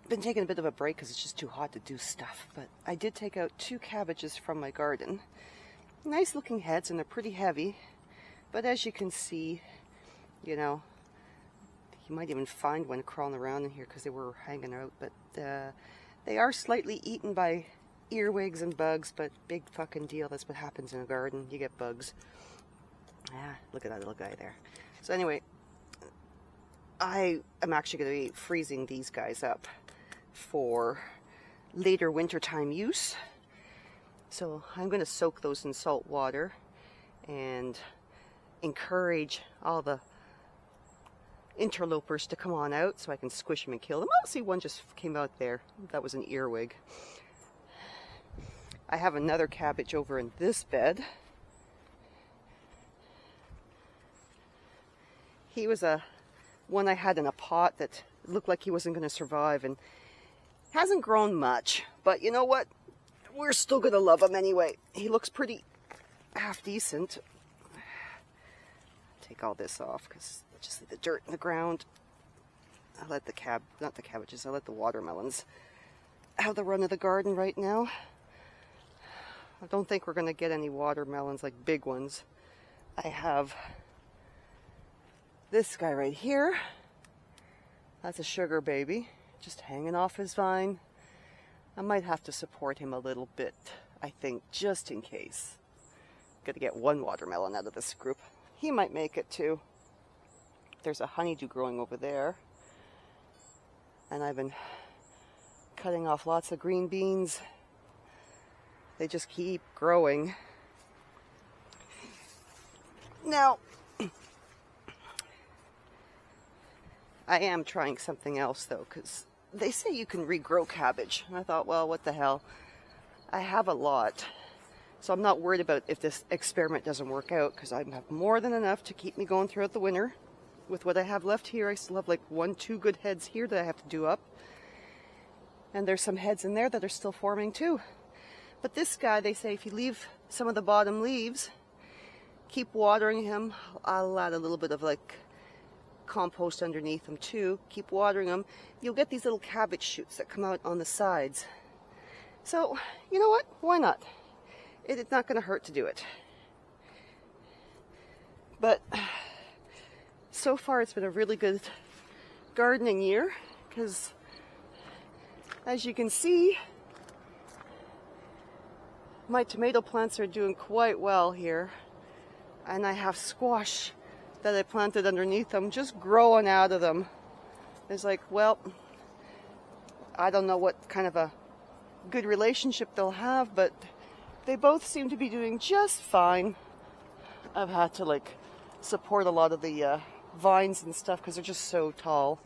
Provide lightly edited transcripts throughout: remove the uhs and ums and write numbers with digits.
been taking a bit of a break because it's just too hot to do stuff. But I did take out 2 cabbages from my garden. Nice looking heads, and they're pretty heavy. But as you can see, you know, you might even find one crawling around in here because they were hanging out. But they are slightly eaten by earwigs and bugs, but big fucking deal. That's what happens in a garden. You get bugs. Ah, look at that little guy there. So anyway, I am actually going to be freezing these guys up for later wintertime use. So I'm going to soak those in salt water and encourage all the interlopers to come on out so I can squish them and kill them. Oh, see, one just came out there. That was an earwig. I have another cabbage over in this bed. He was one I had in a pot that looked like he wasn't going to survive, and hasn't grown much. But you know what? We're still going to love him anyway. He looks pretty half decent. Take all this off because I just leave the dirt in the ground. I let the I let the watermelons have the run of the garden right now. I don't think we're going to get any watermelons, like big ones. I have this guy right here. That's a sugar baby, just hanging off his vine. I might have to support him a little bit, I think, just in case. Gotta get one watermelon out of this group. He might make it too. There's a honeydew growing over there. And I've been cutting off lots of green beans. They just keep growing. Now, I am trying something else though, because they say you can regrow cabbage. And I thought, well, what the hell? I have a lot. So I'm not worried about if this experiment doesn't work out, because I have more than enough to keep me going throughout the winter. With what I have left here, I still have like 1-2 good heads here that I have to do up. And there's some heads in there that are still forming too. But this guy, they say if you leave some of the bottom leaves, keep watering him. I'll add a little bit of like compost underneath them too. Keep watering them. You'll get these little cabbage shoots that come out on the sides. So, you know what? Why not? It's not going to hurt to do it. But so far it's been a really good gardening year, because as you can see, my tomato plants are doing quite well here. And I have squash that I planted underneath them just growing out of them. It's like, well, I don't know what kind of a good relationship they'll have, but they both seem to be doing just fine. I've had to like support a lot of the vines and stuff because they're just so tall.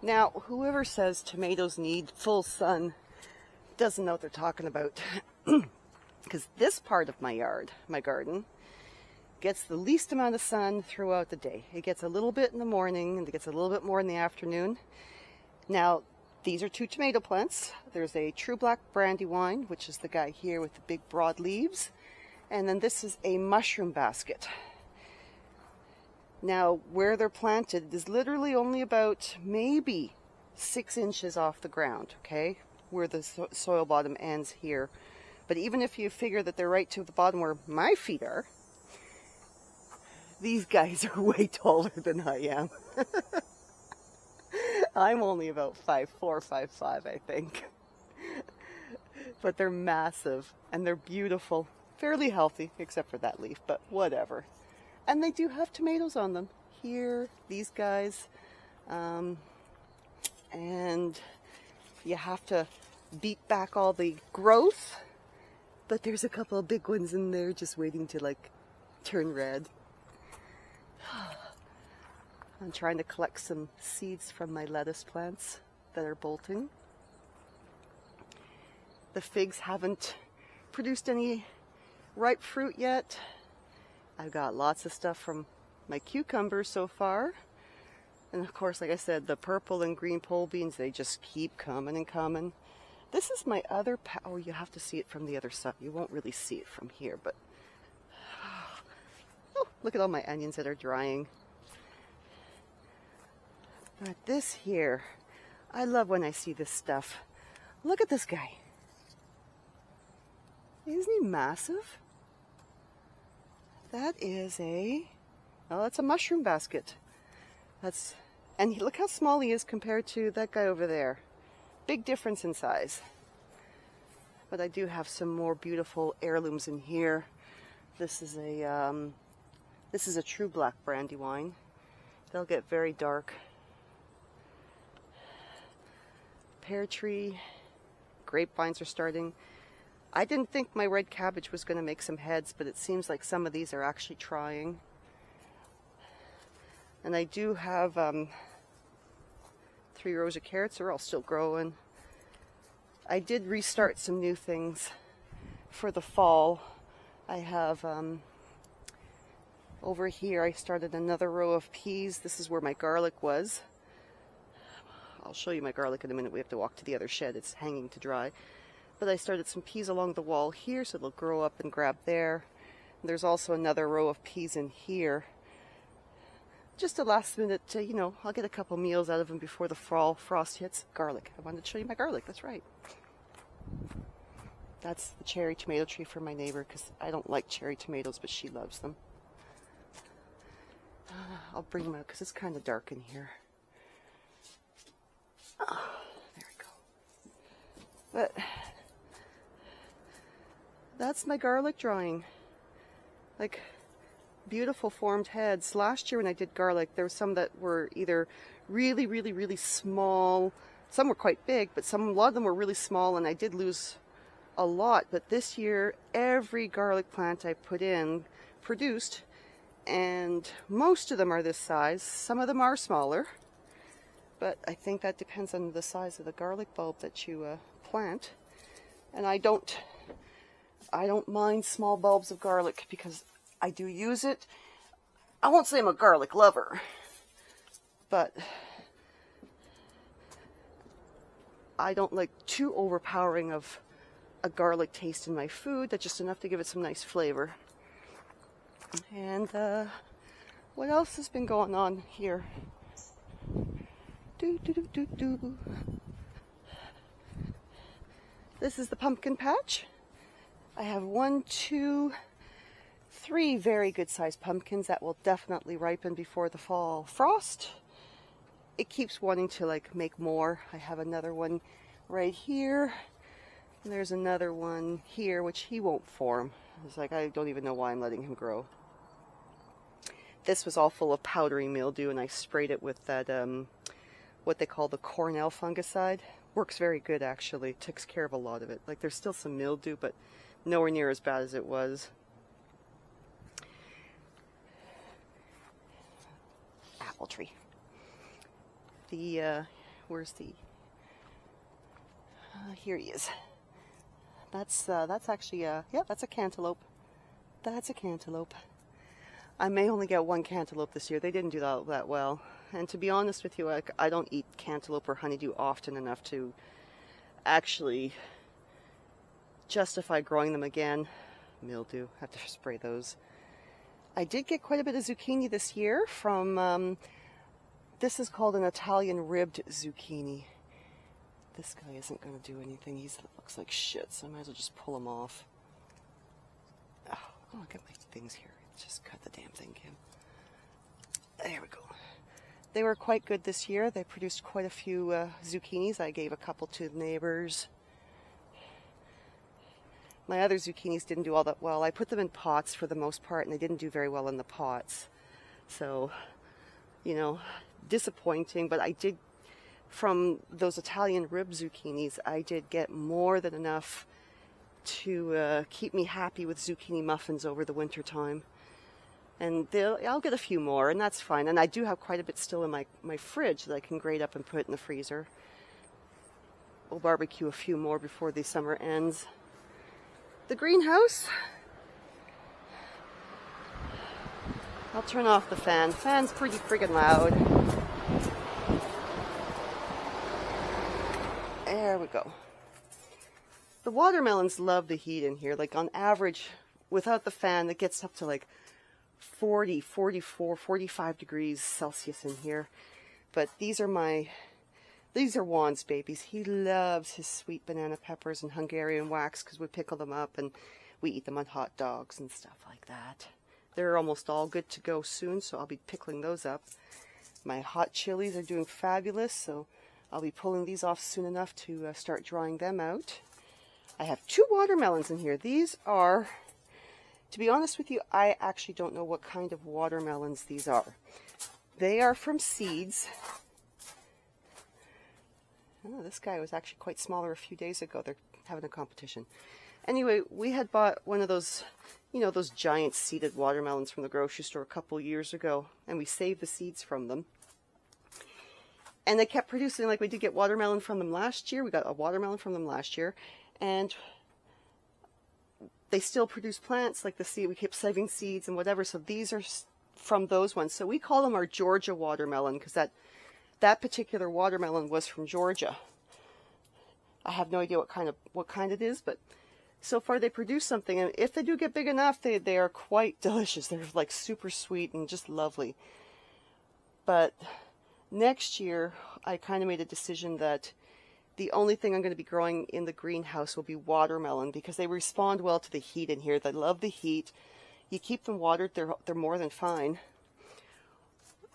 Now, whoever says tomatoes need full sun doesn't know what they're talking about. Because this part of my yard, my garden, gets the least amount of sun throughout the day. It gets a little bit in the morning and it gets a little bit more in the afternoon. Now, these are 2 tomato plants. There's a True Black Brandywine, which is the guy here with the big broad leaves. And then this is a mushroom basket. Now, where they're planted is literally only about maybe 6 inches off the ground, okay? Where the soil bottom ends here. But even if you figure that they're right to the bottom where my feet are, these guys are way taller than I am. I'm only about 5'4", 5'5", I think. But they're massive and they're beautiful. Fairly healthy, except for that leaf, but whatever. And they do have tomatoes on them. Here, these guys. And you have to beat back all the growth. But there's a couple of big ones in there just waiting to like turn red. I'm trying to collect some seeds from my lettuce plants that are bolting. The figs haven't produced any ripe fruit yet. I've got lots of stuff from my cucumbers so far. And of course, like I said, the purple and green pole beans, they just keep coming and coming. This is my other oh, you have to see it from the other side. You won't really see it from here, but oh, look at all my onions that are drying. But this here, I love when I see this stuff. Look at this guy. Isn't he massive? That is that's a mushroom basket. And look how small he is compared to that guy over there. Big difference in size. But I do have some more beautiful heirlooms in here. This is a true black brandywine. They'll get very dark. Pear tree, grapevines are starting. I didn't think my red cabbage was going to make some heads, but it seems like some of these are actually trying. And I do have 3 rows of carrots. They're all still growing. I did restart some new things for the fall. I have over here I started another row of peas. This is where my garlic was. I'll show you my garlic in a minute. We have to walk to the other shed. It's hanging to dry. But I started some peas along the wall here, so it'll grow up and grab there. And there's also another row of peas in here. Just a last minute, I'll get a couple meals out of them before the fall frost hits. Garlic. I wanted to show you my garlic. That's right. That's the cherry tomato tree for my neighbor, because I don't like cherry tomatoes, but she loves them. I'll bring them out because it's kind of dark in here. Oh, there we go. But that's my garlic drying. Like, beautiful formed heads. Last year when I did garlic, there were some that were either really, really, really small. Some were quite big, but a lot of them were really small, and I did lose a lot. But this year, every garlic plant I put in produced, and most of them are this size. Some of them are smaller. But I think that depends on the size of the garlic bulb that you plant. And I don't mind small bulbs of garlic because I do use it. I won't say I'm a garlic lover, but I don't like too overpowering of a garlic taste in my food. That's just enough to give it some nice flavor. And what else has been going on here? This is the pumpkin patch. I have 1, 2, 3 very good sized pumpkins that will definitely ripen before the fall frost. It keeps wanting to make more. I have another one right here. And there's another one here which he won't form. It's like I don't even know why I'm letting him grow. This was all full of powdery mildew, and I sprayed it with that what they call the Cornell fungicide. Works very good, actually. Takes care of a lot of it. There's still some mildew, but nowhere near as bad as it was. Apple tree. Where's the? Here he is. That's actually that's a cantaloupe. That's a cantaloupe. I may only get 1 cantaloupe this year. They didn't do that well. And to be honest with you, I don't eat cantaloupe or honeydew often enough to actually justify growing them again. Mildew, have to spray those. I did get quite a bit of zucchini this year from, this is called an Italian ribbed zucchini. This guy isn't going to do anything. He looks like shit, so I might as well just pull him off. Oh, I'll get my things here. Just cut the damn thing, Kim. There we go. They were quite good this year. They produced quite a few zucchinis. I gave a couple to neighbors. My other zucchinis didn't do all that well. I put them in pots for the most part, and they didn't do very well in the pots. So, disappointing. But I did, from those Italian rib zucchinis, I did get more than enough to keep me happy with zucchini muffins over the winter time. And I'll get a few more, and that's fine. And I do have quite a bit still in my fridge that I can grate up and put in the freezer. We'll barbecue a few more before the summer ends. The greenhouse. I'll turn off the fan. The fan's pretty friggin' loud. There we go. The watermelons love the heat in here. On average, without the fan, it gets up to 40, 44, 45 degrees Celsius in here. But these are Juan's babies. He loves his sweet banana peppers and Hungarian wax because we pickle them up and we eat them on hot dogs and stuff like that. They're almost all good to go soon, so I'll be pickling those up. My hot chilies are doing fabulous, so I'll be pulling these off soon enough to start drying them out. I have 2 watermelons in here. These are, to be honest with you, I actually don't know what kind of watermelons these are. They are from seeds. Oh, this guy was actually quite smaller a few days ago. They're having a competition. Anyway, we had bought one of those, you know, those giant seeded watermelons from the grocery store a couple years ago, and we saved the seeds from them. And they kept producing, like we did get watermelon from them last year. We got a watermelon from them last year, and they still produce plants like the seed. We kept saving seeds and whatever, so these are from those ones. So we call them our Georgia watermelon because that particular watermelon was from Georgia. I have no idea what kind it is, but so far they produce something, and if they do get big enough, they are quite delicious. They're like super sweet and just lovely. But next year, I kind of made a decision that the only thing I'm going to be growing in the greenhouse will be watermelon because they respond well to the heat in here. They love the heat. You keep them watered, they're more than fine.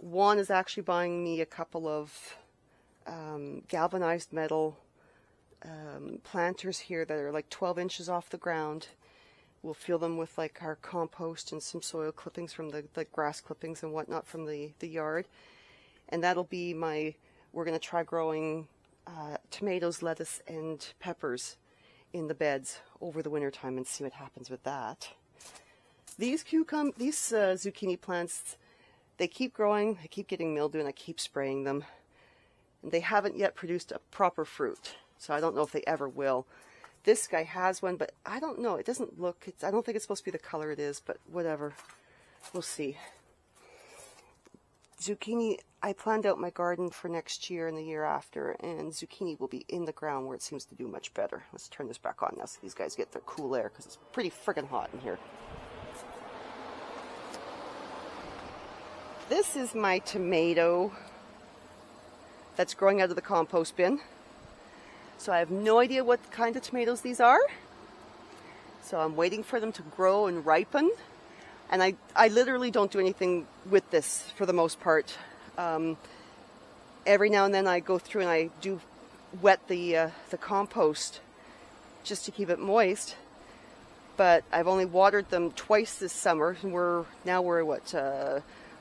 Juan is actually buying me a couple of galvanized metal planters here that are like 12 inches off the ground. We'll fill them with like our compost and some soil clippings from the grass clippings and whatnot from the yard. And that'll be we're going to try growing tomatoes, lettuce, and peppers in the beds over the winter time and see what happens with that. These zucchini plants, they keep growing, they keep getting mildew, and I keep spraying them. And they haven't yet produced a proper fruit, so I don't know if they ever will. This guy has one, but I don't know. It doesn't look, I don't think it's supposed to be the color it is, but whatever. We'll see. Zucchini, I planned out my garden for next year and the year after, and zucchini will be in the ground where it seems to do much better. Let's turn this back on now so these guys get their cool air because it's pretty friggin' hot in here. This is my tomato that's growing out of the compost bin. So I have no idea what kind of tomatoes these are. So I'm waiting for them to grow and ripen. And I literally don't do anything with this for the most part. Every now and then I go through and I do wet the compost just to keep it moist. But I've only watered them twice this summer. And we're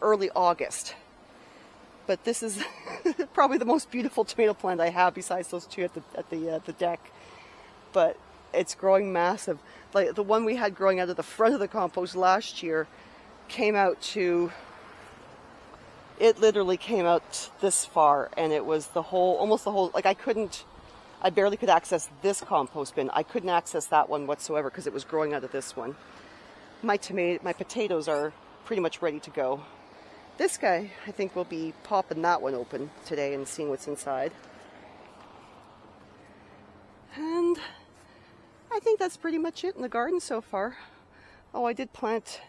early August. But this is probably the most beautiful tomato plant I have besides those two at the deck. But it's growing massive. Like the one we had growing out of the front of the compost last year came out to, it literally came out this far, and it was almost the whole, like I barely could access this compost bin. I couldn't access that one whatsoever because it was growing out of this one. My potatoes are pretty much ready to go. This guy, I think we'll be popping that one open today and seeing what's inside. And I think that's pretty much it in the garden so far. Oh, I did plant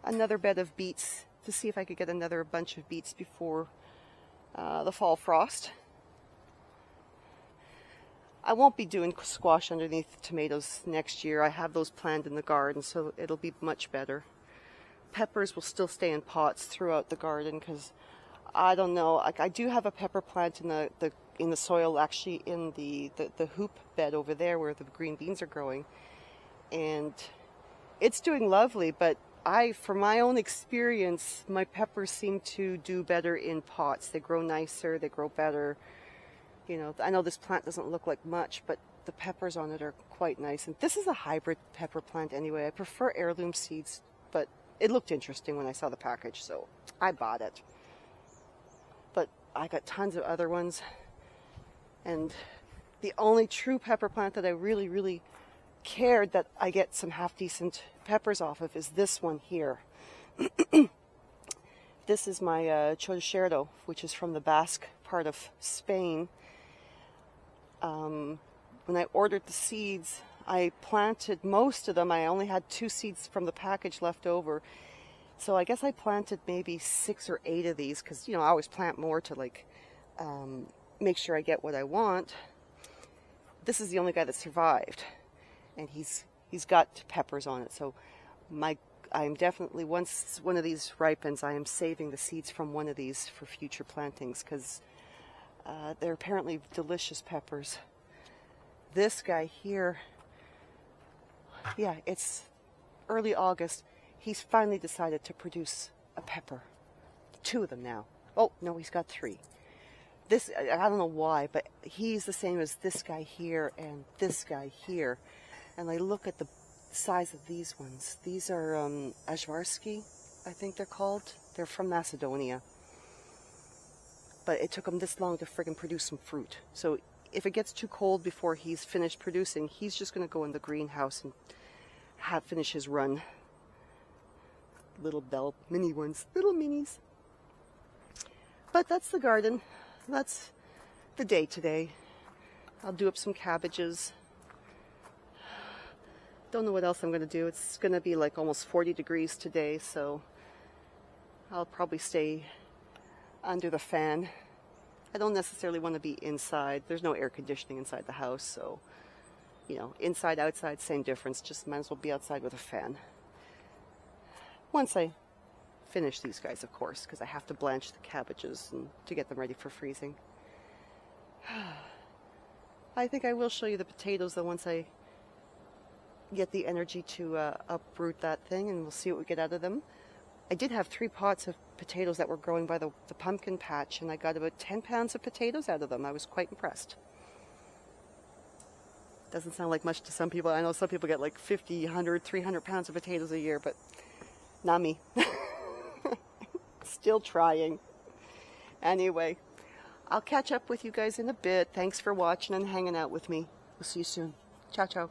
another bed of beets to see if I could get another bunch of beets before the fall frost. I won't be doing squash underneath tomatoes next year. I have those planned in the garden, so it'll be much better. Peppers will still stay in pots throughout the garden because I don't know. Like I do have a pepper plant in the soil, actually in the hoop bed over there where the green beans are growing, and it's doing lovely. But from my own experience, my peppers seem to do better in pots. They grow nicer, they grow better. You know, I know this plant doesn't look like much, but the peppers on it are quite nice. And this is a hybrid pepper plant anyway. I prefer heirloom seeds, but it looked interesting when I saw the package, so I bought it. But I got tons of other ones. And the only true pepper plant that I really, really cared that I get some half-decent peppers off of is this one here. This is my choricero, which is from the Basque part of Spain. When I ordered the seeds, I planted most of them. I only had 2 seeds from the package left over. So I guess I planted maybe 6 or 8 of these because, you know, I always plant more to like make sure I get what I want. This is the only guy that survived, and he's got peppers on it. So I'm definitely, once one of these ripens, I am saving the seeds from one of these for future plantings because they're apparently delicious peppers. This guy here, yeah, it's early August. He's finally decided to produce a pepper. 2 of them now. Oh, no, he's got 3. This, I don't know why, but he's the same as this guy here and this guy here. And I look at the size of these ones. These are Ajvarski, I think they're called. They're from Macedonia. But it took him this long to friggin' produce some fruit. So if it gets too cold before he's finished producing, he's just going to go in the greenhouse and finish his run. Little bell mini ones, little minis. But that's the garden. That's the day today. I'll do up some cabbages. Don't know what else I'm going to do. It's going to be like almost 40 degrees today, so I'll probably stay under the fan. I don't necessarily want to be inside. There's no air conditioning inside the house, so, you know, inside, outside, same difference. Just might as well be outside with a fan. Once I finish these guys, of course, because I have to blanch the cabbages and to get them ready for freezing. I think I will show you the potatoes, though, once I get the energy to uproot that thing, and we'll see what we get out of them. I did have 3 pots of potatoes that were growing by the pumpkin patch, and I got about 10 pounds of potatoes out of them. I was quite impressed. Doesn't sound like much to some people. I know some people get like 50, 100, 300 pounds of potatoes a year, but not me. Still trying. Anyway, I'll catch up with you guys in a bit. Thanks for watching and hanging out with me. We'll see you soon. Ciao, ciao.